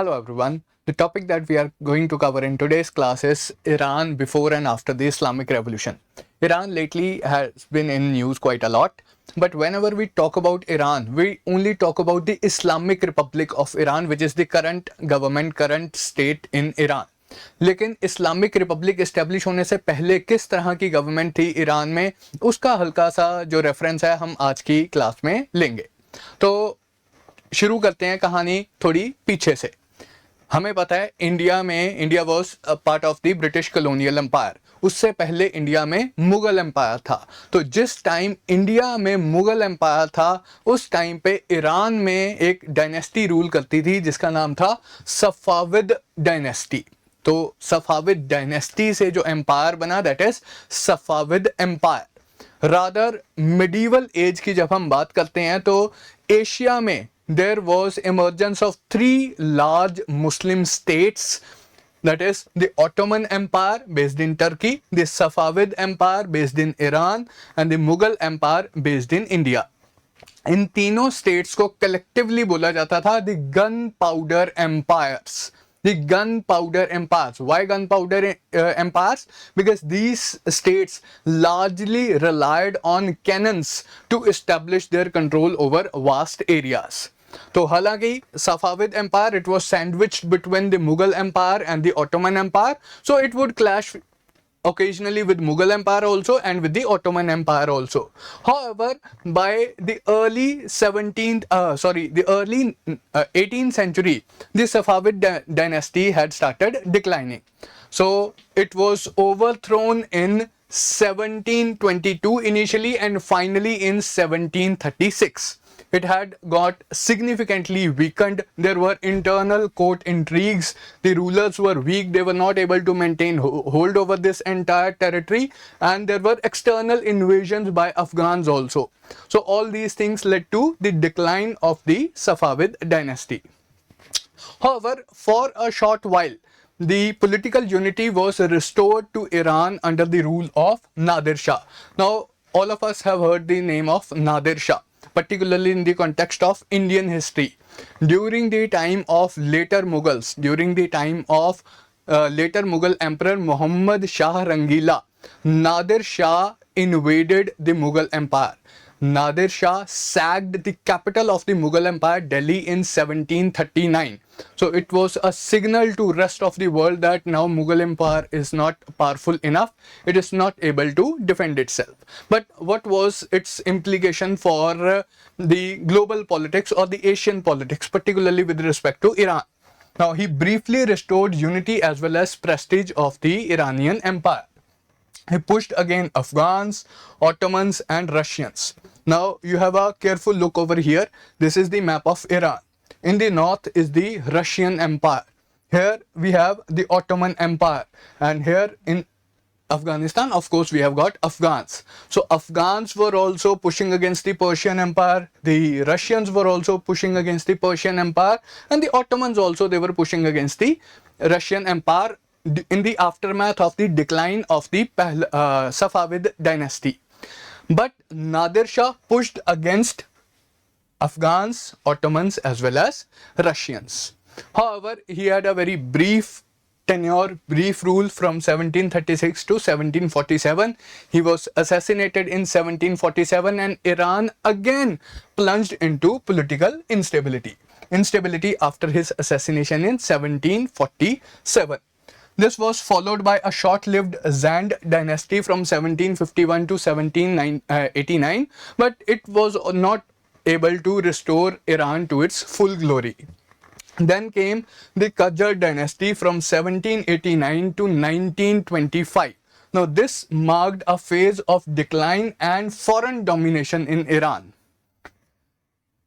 Hello everyone. The topic that we are going to cover in today's class is Iran before and after the Islamic Revolution. Iran lately has been in news quite a lot, but whenever we talk about Iran, we only talk about the Islamic Republic of Iran, which is the current government, current state in Iran. लेकिन Islamic Republic establish होने से पहले किस तरह की government थी Iran में, उसका हल्का सा जो रेफरेंस है हम आज की क्लास में लेंगे. तो शुरू करते हैं कहानी थोड़ी पीछे से. हमें पता है India was part of the British colonial empire. उससे पहले इंडिया में मुगल एम्पायर था. तो जिस टाइम इंडिया में मुगल एम्पायर था उस टाइम पे ईरान में एक डायनेस्टी रूल करती थी जिसका नाम था सफाविद डायनेस्टी. तो सफाविद डायनेस्टी से जो एम्पायर बना that is Safavid empire. Rather medieval age की जब हम बात करते हैं तो एशिया में there was emergence of three large Muslim states, that is the Ottoman Empire based in Turkey, the Safavid Empire based in Iran and the Mughal Empire based in India. इन तीनों states को collectively बोला जाता था the gunpowder empires. The gunpowder empires. Why gunpowder empires? Because these states largely relied on cannons to establish their control over vast areas. तो हालांकि Safavid empire it was sandwiched between the Mughal empire and the Ottoman empire, so it would clash occasionally with Mughal Empire also and with the Ottoman Empire also. However, by the early 18th century, the Safavid dynasty had started declining. So it was overthrown in 1722 initially and finally in 1736. It had got significantly weakened. There were internal court intrigues. The rulers were weak. They were not able to maintain hold over this entire territory, and there were external invasions by Afghans also. So all these things led to the decline of the Safavid dynasty. However, for a short while, the political unity was restored to Iran under the rule of Nadir Shah. Now, all of us have heard the name of Nadir Shah, particularly in the context of Indian history. During the time of later Mughals, during the time of later Mughal Emperor Muhammad Shah Rangila, Nadir Shah invaded the Mughal Empire. Nadir Shah sacked the capital of the Mughal Empire, Delhi, in 1739. So it was a signal to rest of the world that now Mughal Empire is not powerful enough. It is not able to defend itself. But what was its implication for the global politics or the Asian politics, particularly with respect to Iran? Now he briefly restored unity as well as prestige of the Iranian Empire. He pushed against Afghans, Ottomans and Russians. Now you have a careful look over here. This is the map of Iran. In the north is the Russian Empire. Here we have the Ottoman Empire, and here in Afghanistan, of course, we have got Afghans. So Afghans were also pushing against the Persian Empire. The Russians were also pushing against the Persian Empire, and the Ottomans also, they were pushing against the Russian Empire in the aftermath of the decline of the Safavid dynasty. But Nadir Shah pushed against Afghans, Ottomans as well as Russians. However, he had a very brief tenure, brief rule from 1736 to 1747. He was assassinated in 1747 and Iran again plunged into political instability. Instability after his assassination in 1747. This was followed by a short-lived Zand dynasty from 1751 to 1789, but it was not able to restore Iran to its full glory. Then came the Qajar dynasty from 1789 to 1925. Now this marked a phase of decline and foreign domination in Iran.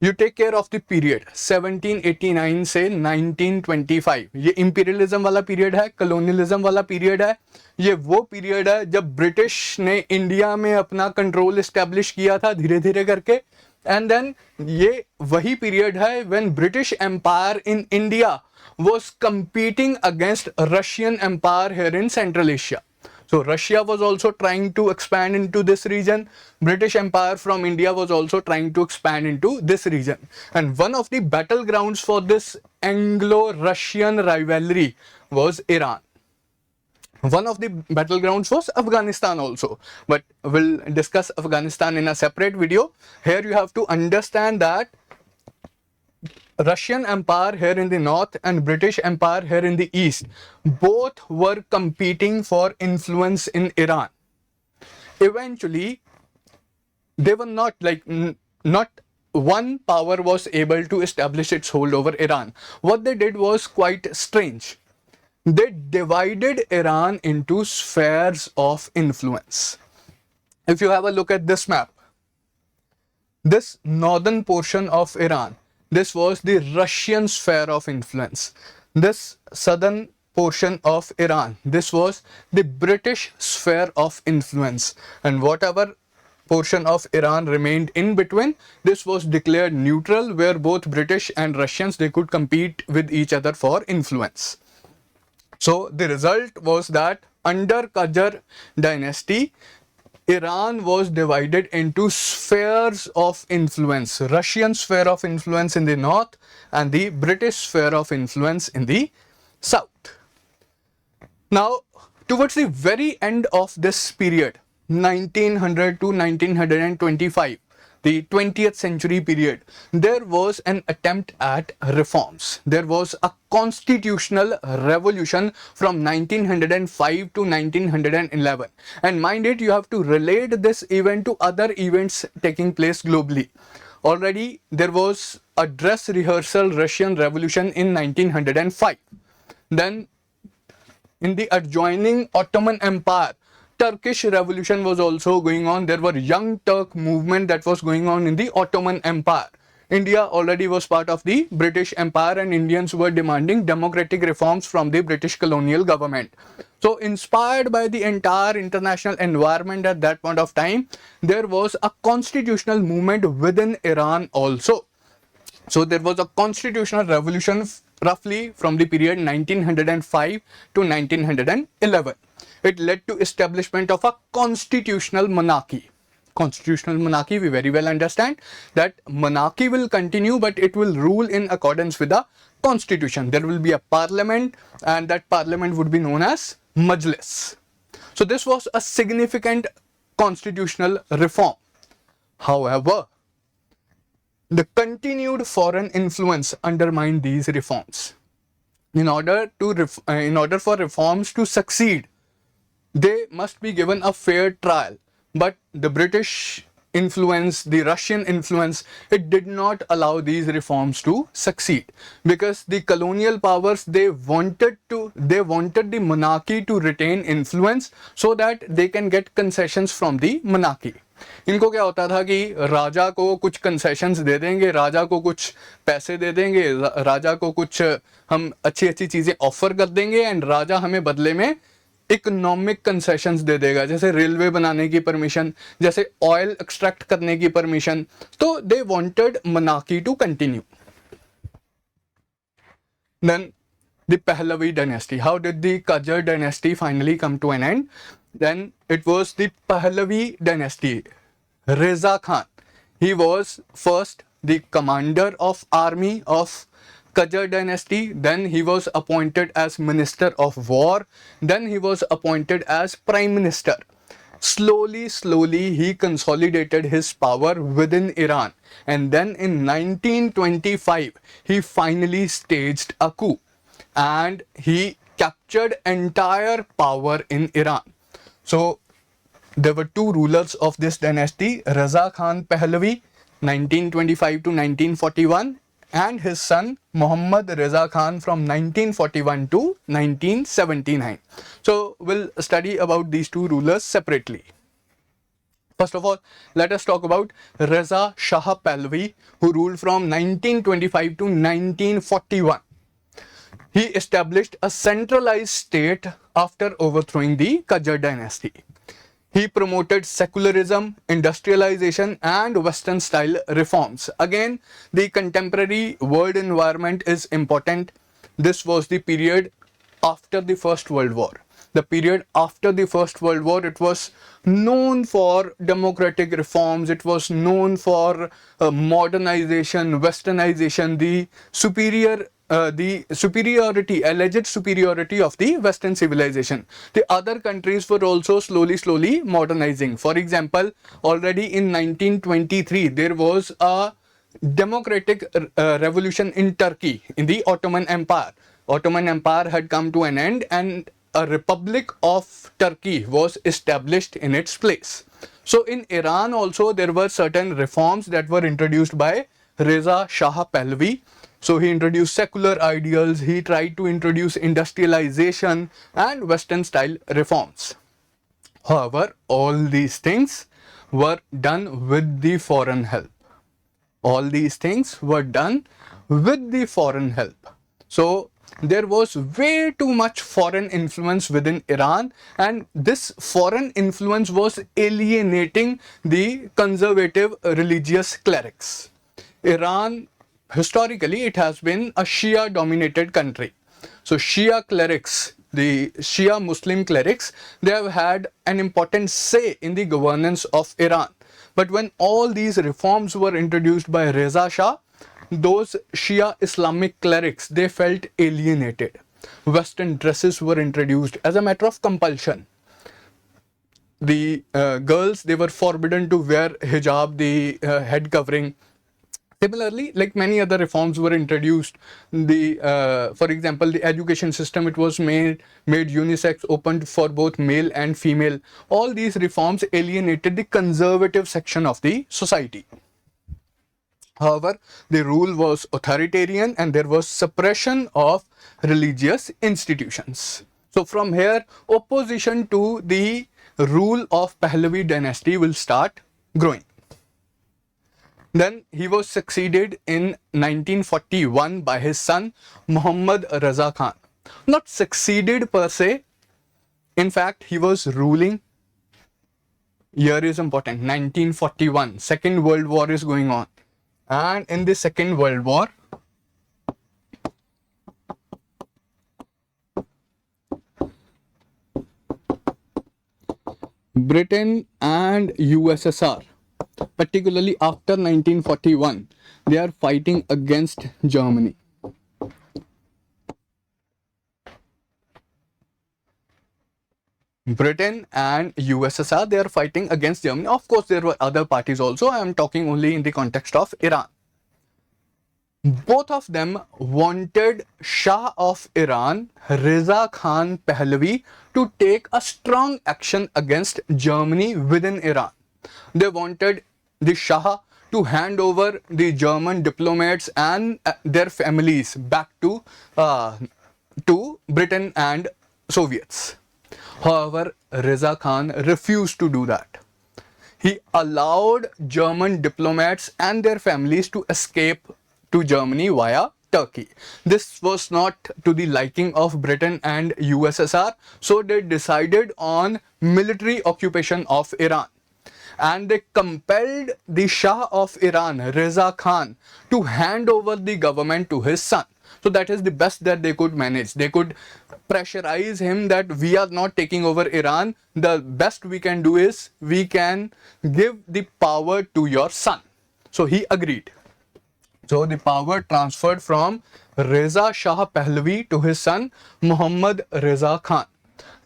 You take care of the period 1789 से 1925. ये imperialism वाला period है, colonialism वाला period है. ये वो period है जब ब्रिटिश ने इंडिया में अपना कंट्रोल establish किया था धीरे धीरे करके. And then ये वही period है when British Empire in India was competing against Russian Empire here in Central Asia. So Russia was also trying to expand into this region. British Empire from India was also trying to expand into this region. And one of the battlegrounds for this Anglo-Russian rivalry was Iran. One of the battlegrounds was Afghanistan also, but we'll discuss Afghanistan in a separate video. Here you have to understand that Russian Empire here in the north and British Empire here in the east, both were competing for influence in Iran. Eventually, they were not not one power was able to establish its hold over Iran. What they did was quite strange. They divided Iran into spheres of influence. If you have a look at this map, this northern portion of Iran, this was the Russian sphere of influence. This southern portion of Iran, this was the British sphere of influence. And whatever portion of Iran remained in between, this was declared neutral, where both British and Russians, they could compete with each other for influence. So the result was that under Qajar dynasty, Iran was divided into spheres of influence. Russian sphere of influence in the north and the British sphere of influence in the south. Now, towards the very end of this period, 1900 to 1925, the 20th century period, there was an attempt at reforms. There was a constitutional revolution from 1905 to 1911. And mind it, you have to relate this event to other events taking place globally. Already there was a dress rehearsal Russian Revolution in 1905. Then in the adjoining Ottoman Empire, Turkish Revolution was also going on. There were Young Turk movement that was going on in the Ottoman Empire. India already was part of the British Empire, and Indians were demanding democratic reforms from the British colonial government. So inspired by the entire international environment at that point of time, there was a constitutional movement within Iran also. So there was a constitutional revolution roughly from the period 1905 to 1911. It led to establishment of a constitutional monarchy. Constitutional monarchy, we very well understand that monarchy will continue, but it will rule in accordance with the constitution. There will be a parliament, and that parliament would be known as Majlis. So this was a significant constitutional reform. However, the continued foreign influence undermined these reforms. In order for reforms to succeed, they must be given a fair trial. But the British influence, the Russian influence, it did not allow these reforms to succeed, because the colonial powers, they wanted the monarchy to retain influence so that they can get concessions from the monarchy. इनको क्या होता था कि राजा को कुछ concessions दे देंगे, राजा को कुछ पैसे दे देंगे, राजा को कुछ हम अच्छी अच्छी चीजें ऑफर कर देंगे, एंड राजा हमें बदले में इकोनॉमिक कंसेशंस दे देगा, जैसे रेलवे बनाने की परमिशन, जैसे ऑयल एक्सट्रैक्ट करने की परमिशन. तो they wanted monarchy to continue. Then the Pahlavi dynasty. How did the Qajar dynasty finally come to an end? Then it was the Pahlavi dynasty. Reza Khan, he was first the commander of army of Qajar dynasty, then he was appointed as Minister of War, then he was appointed as Prime Minister. Slowly he consolidated his power within Iran, and then in 1925 he finally staged a coup and he captured entire power in Iran. So there were two rulers of this dynasty, Reza Khan Pahlavi 1925 to 1941, and his son Muhammad Reza Khan from 1941 to 1979. So we'll study about these two rulers separately. First of all, let us talk about Reza Shah Pahlavi, who ruled from 1925 to 1941. He established a centralized state after overthrowing the Qajar dynasty. He promoted secularism, industrialization, and Western style reforms. Again, the contemporary world environment is important. This was the period after the First World War. the period after the First World War, it was known for democratic reforms. It was known for modernization, westernization, the superiority, alleged superiority of the Western civilization. The other countries were also slowly modernizing. For example, already in 1923, there was a democratic revolution in Turkey, in the Ottoman Empire. Ottoman Empire had come to an end and a Republic of Turkey was established in its place. So in Iran also there were certain reforms that were introduced by Reza Shah Pahlavi. So he introduced secular ideals, he tried to introduce industrialization and Western style reforms. However, all these things were done with the foreign help. All these things were done with the foreign help. So there was way too much foreign influence within Iran, and this foreign influence was alienating the conservative religious clerics. Iran, historically, it has been a Shia dominated country. So Shia clerics, the Shia Muslim clerics, they have had an important say in the governance of Iran. But when all these reforms were introduced by Reza Shah, those Shia Islamic clerics, they felt alienated. Western dresses were introduced as a matter of compulsion. The girls, they were forbidden to wear hijab, the head covering. Similarly, like many other reforms were introduced, for example, the education system, it was made unisex, open for both male and female. All these reforms alienated the conservative section of the society. However, the rule was authoritarian and there was suppression of religious institutions. So from here, opposition to the rule of Pahlavi dynasty will start growing. Then he was succeeded in 1941 by his son Muhammad Raza Khan. Not succeeded per se, in fact he was ruling. Year is important, 1941, Second World War is going on. And in the Second World War, Britain and USSR, particularly after 1941, they are fighting against Germany. Britain and USSR, they are fighting against Germany. Of course, there were other parties also. I am talking only in the context of Iran. Both of them wanted Shah of Iran, Reza Khan Pahlavi, to take a strong action against Germany within Iran. They wanted the Shah to hand over the German diplomats and their families back to Britain and Soviets. However, Reza Khan refused to do that. He allowed German diplomats and their families to escape to Germany via Turkey. This was not to the liking of Britain and USSR, so they decided on military occupation of Iran. And they compelled the Shah of Iran, Reza Khan, to hand over the government to his son. So that is the best that they could manage. They could pressurize him that we are not taking over Iran. The best we can do is we can give the power to your son. So he agreed. So the power transferred from Reza Shah Pahlavi to his son Muhammad Reza Khan.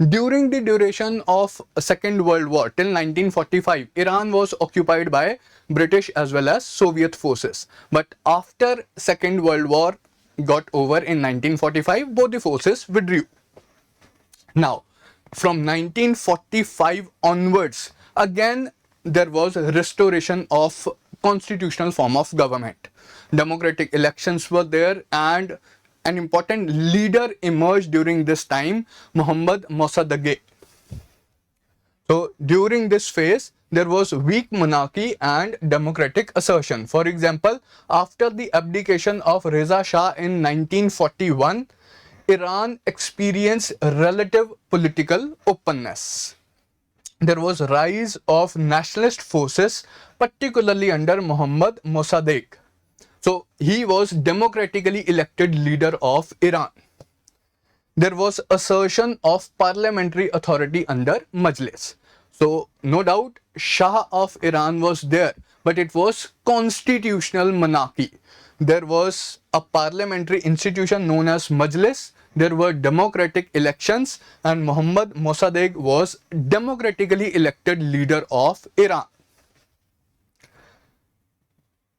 During the duration of Second World War till 1945, Iran was occupied by British as well as Soviet forces. But after Second World War got over in 1945, both the forces withdrew. Now, from 1945 onwards, again there was a restoration of constitutional form of government. Democratic elections were there and an important leader emerged during this time, Muhammad Mossadegh. So during this phase, there was weak monarchy and democratic assertion. For example, after the abdication of Reza Shah in 1941, Iran experienced relative political openness. There was a rise of nationalist forces, particularly under Muhammad Mossadegh. So he was democratically elected leader of Iran. there was assertion of parliamentary authority under Majlis. So no doubt Shah of Iran was there, but it was constitutional monarchy. There was a parliamentary institution known as Majlis. There were democratic elections, and Mohammad Mossadegh was democratically elected leader of Iran.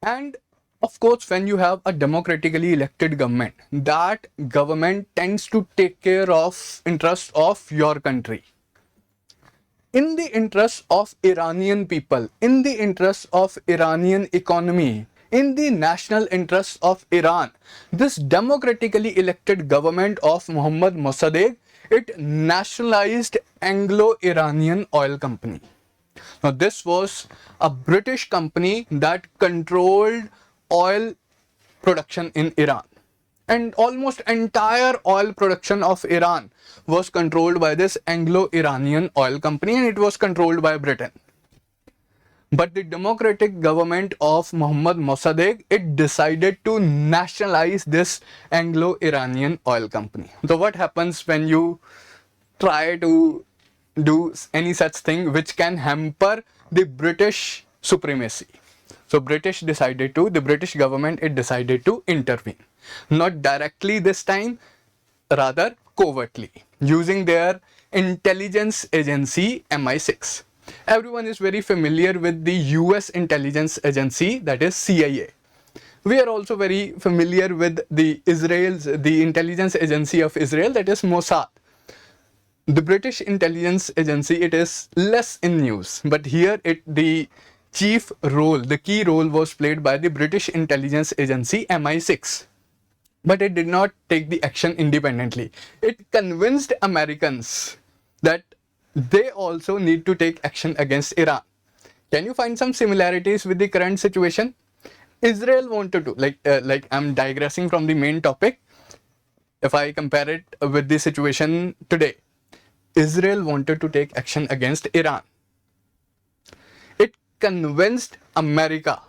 And of course, when you have a democratically elected government, that government tends to take care of interests of your country. In the interest of Iranian people, in the interest of Iranian economy, in the national interest of Iran, this democratically elected government of Mohammad Mossadegh, it nationalized Anglo-Iranian Oil Company. Now, this was a British company that controlled oil production in Iran. And almost entire oil production of Iran was controlled by this Anglo-Iranian Oil Company, and it was controlled by Britain. But the democratic government of Mohammad Mossadegh, it decided to nationalize this Anglo-Iranian Oil Company. So what happens when you try to do any such thing which can hamper the British supremacy? So the British government, it decided to intervene. Not directly this time, rather covertly, using their intelligence agency MI6. Everyone is very familiar with the US intelligence agency, that is CIA. We are also very familiar with the intelligence agency of Israel, that is Mossad. The British intelligence agency, it is less in news, but here the key role was played by the British intelligence agency MI6. But it did not take the action independently. It convinced Americans that they also need to take action against Iran. Can you find some similarities with the current situation? Israel wanted to, like I'm digressing from the main topic. If I compare it with the situation today, Israel wanted to take action against Iran. It convinced America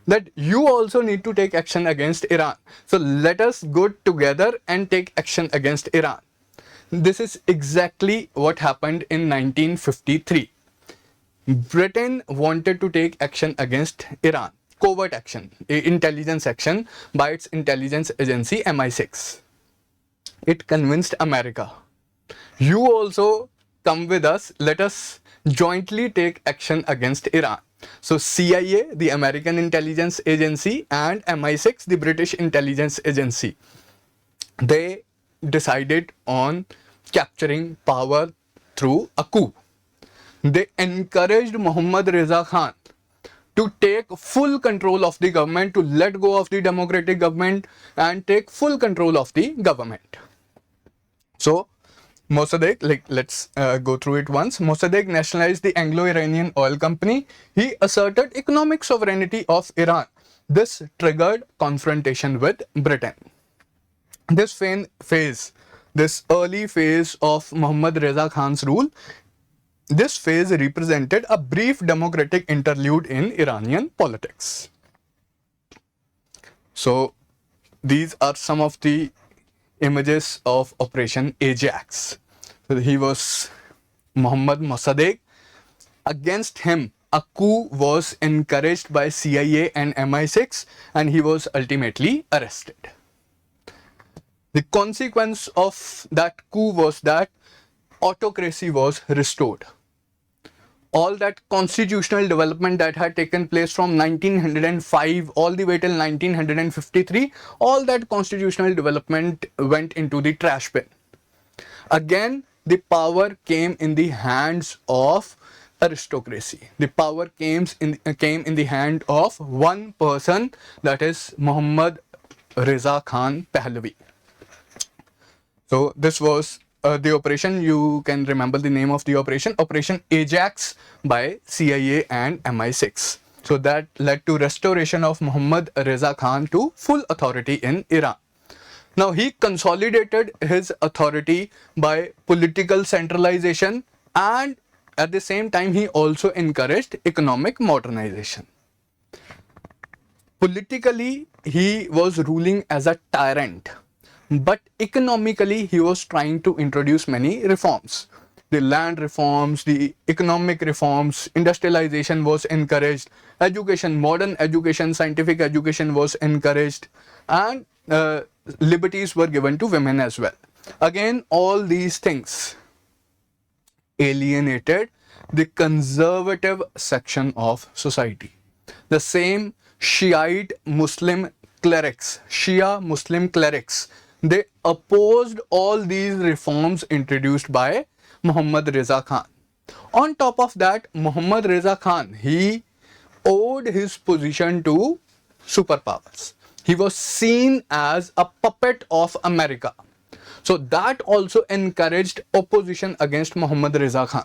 that you also need to take action against Iran. So let us go together and take action against Iran. This is exactly what happened in 1953. Britain wanted to take action against Iran, covert action, intelligence action by its intelligence agency MI6. It convinced America, you also come with us, let us jointly take action against Iran. So CIA, the American intelligence agency, and MI6, the British intelligence agency, they decided on capturing power through a coup. They encouraged Mohammad Reza Khan to take full control of the government, to let go of the democratic government and take full control of the government. So Mossadegh, let's go through it once. Mossadegh nationalized the Anglo-Iranian Oil Company. He asserted economic sovereignty of Iran. This triggered confrontation with Britain. This early phase of Mohammad Reza Khan's rule, this phase represented a brief democratic interlude in Iranian politics. So these are some of the images of Operation Ajax. So he was Mohammad Mossadegh. Against him, a coup was encouraged by CIA and MI6, and he was ultimately arrested. The consequence of that coup was that autocracy was restored. All that constitutional development that had taken place from 1905 all the way till 1953, all that constitutional development went into the trash bin. Again, the power came in the hands of aristocracy. The power came in the hand of one person, that is Mohammad Reza Khan Pahlavi. So this was the operation. You can remember the name of the operation, Operation Ajax by CIA and MI6. So that led to restoration of Mohammad Reza Khan to full authority in Iran. Now he consolidated his authority by political centralization, and at the same time he also encouraged economic modernization. Politically, he was ruling as a tyrant, but economically he was trying to introduce many reforms. The land reforms, the economic reforms, industrialization was encouraged, education, modern education, scientific education was encouraged, and liberties were given to women as well. Again, all these things alienated the conservative section of society. The same Shiite Muslim clerics, Shia Muslim clerics, they opposed all these reforms introduced by Muhammad Reza Khan. On top of that, Muhammad Reza Khan, he owed his position to superpowers. He was seen as a puppet of America. So that also encouraged opposition against Muhammad Reza Khan.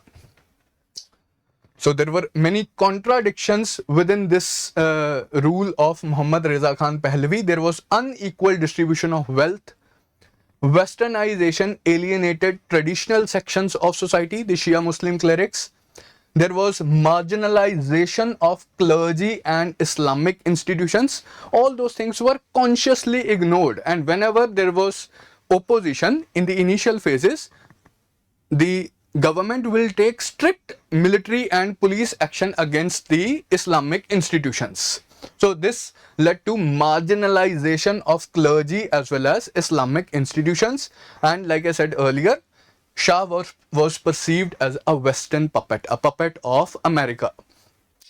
So there were many contradictions within this rule of Muhammad Reza Khan Pahlavi. There was unequal distribution of wealth. Westernization alienated traditional sections of society, the Shia Muslim clerics. There was marginalization of clergy and Islamic institutions. All those things were consciously ignored, and whenever there was opposition in the initial phases, the government will take strict military and police action against the Islamic institutions. So this led to marginalization of clergy as well as Islamic institutions, and like I said earlier, Shah was perceived as a Western puppet, a puppet of America.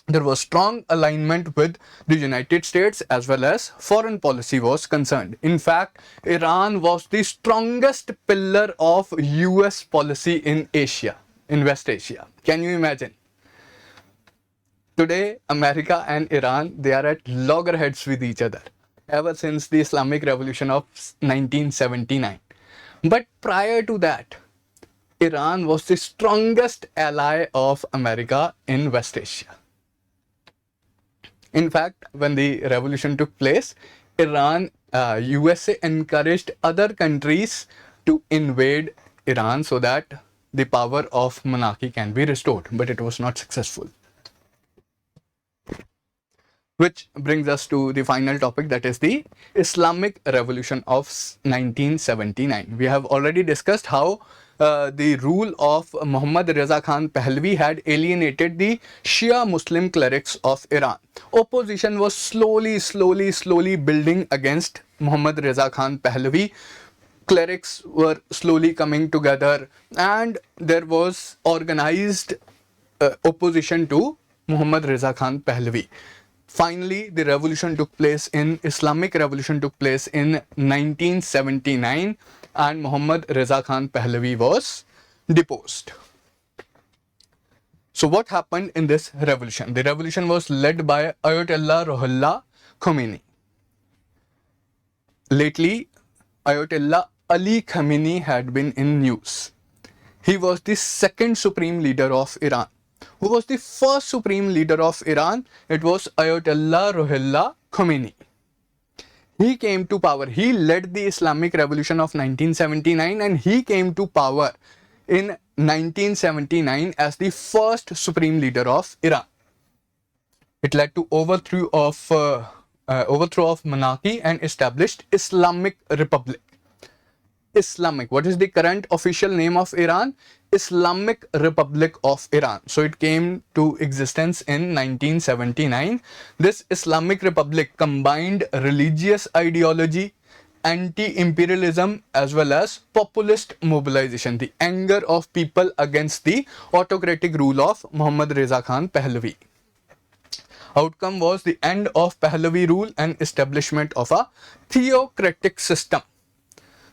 There was strong alignment with the United States as well as foreign policy was concerned. In fact, Iran was the strongest pillar of US policy in Asia, in West Asia. Can you imagine? Today, America and Iran, they are at loggerheads with each other ever since the Islamic Revolution of 1979. But prior to that, Iran was the strongest ally of America in West Asia. In fact, when the revolution took place, USA encouraged other countries to invade Iran so that the power of monarchy can be restored, but it was not successful. Which brings us to the final topic, that is the Islamic Revolution of 1979. We have already discussed how the rule of Muhammad Reza Khan Pahlavi had alienated the Shia Muslim clerics of Iran. Opposition was slowly building against Muhammad Reza Khan Pahlavi. Clerics were slowly coming together, and there was organized opposition to Muhammad Reza Khan Pahlavi. Finally, the Islamic revolution took place in 1979, and Muhammad Reza Khan Pahlavi was deposed. So what happened in this revolution? The revolution was led by Ayatollah Ruhollah Khomeini. Lately, Ayatollah Ali Khamenei had been in news. He was the second supreme leader of Iran. Who was the first supreme leader of Iran? It was Ayatollah Ruhollah Khomeini. He came to power. He led the Islamic Revolution of 1979, and he came to power in 1979 as the first supreme leader of Iran. It led to overthrow of monarchy and established Islamic Republic. Islamic. What is the current official name of Iran? Islamic Republic of Iran. So it came to existence in 1979. This Islamic Republic combined religious ideology, anti-imperialism as well as populist mobilization, the anger of people against the autocratic rule of Muhammad Reza Khan Pahlavi. Outcome was the end of Pahlavi rule and establishment of a theocratic system.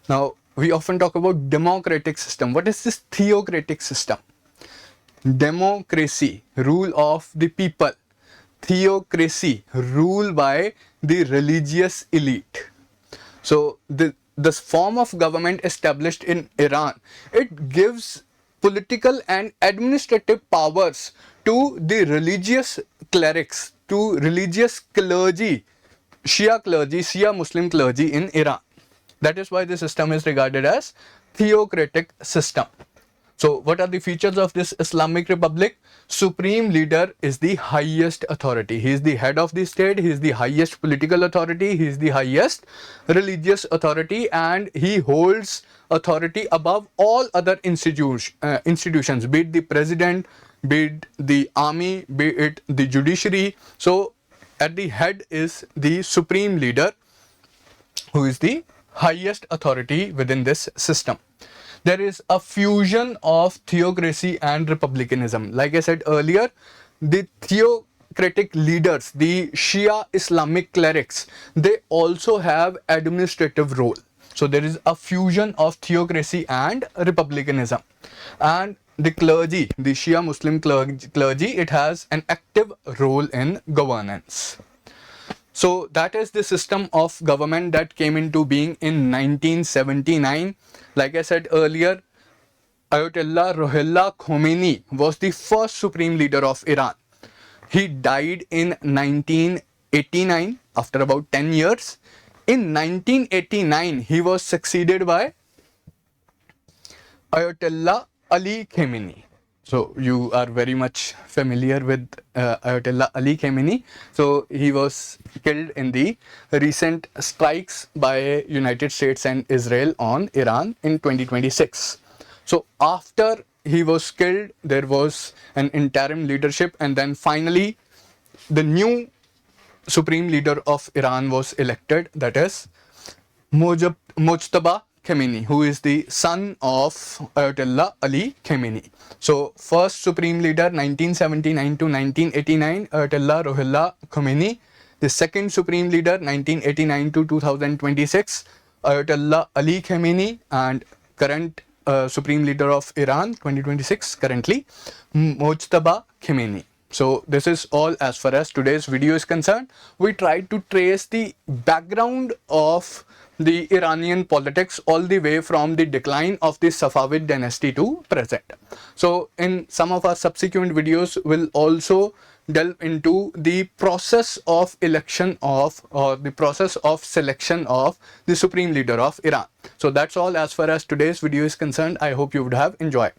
Now, we often talk about democratic system. What is this theocratic system? Democracy, rule of the people. Theocracy, rule by the religious elite. So this form of government established in Iran, it gives political and administrative powers to the religious clerics, to religious clergy, Shia Muslim clergy in Iran. That is why the system is regarded as theocratic system. So what are the features of this Islamic Republic? Supreme leader is the highest authority. He is the head of the state. He is the highest political authority. He is the highest religious authority, and he holds authority above all other institutions, be it the president, be it the army, be it the judiciary. So at the head is the supreme leader, who is the highest authority within this system. There is a fusion of theocracy and republicanism. Like I said earlier, the theocratic leaders, the Shia Islamic clerics, they also have administrative role. So there is a fusion of theocracy and republicanism. And the clergy, the Shia Muslim clergy, it has an active role in governance. So that is the system of government that came into being in 1979. Like I said earlier, Ayatollah Ruhollah Khomeini was the first supreme leader of Iran. He died in 1989 after about 10 years. In 1989, he was succeeded by Ayatollah Ali Khamenei. So you are very much familiar with Ayatollah Ali Khamenei. So he was killed in the recent strikes by United States and Israel on Iran in 2026. So after he was killed, there was an interim leadership, and then finally the new supreme leader of Iran was elected, that is Mojtaba Khamenei, who is the son of Ayatollah Ali Khamenei. So first supreme leader 1979 to 1989, Ayatollah Ruhollah Khomeini. The second supreme leader 1989 to 2026, Ayatollah Ali Khamenei, and current supreme leader of Iran 2026 currently, Mojtaba Khamenei. So this is all as far as today's video is concerned. We tried to trace the background of the Iranian politics all the way from the decline of the Safavid dynasty to present. So in some of our subsequent videos, we'll also delve into the process of election of, or the process of selection of the supreme leader of Iran. So that's all as far as today's video is concerned. I hope you would have enjoyed.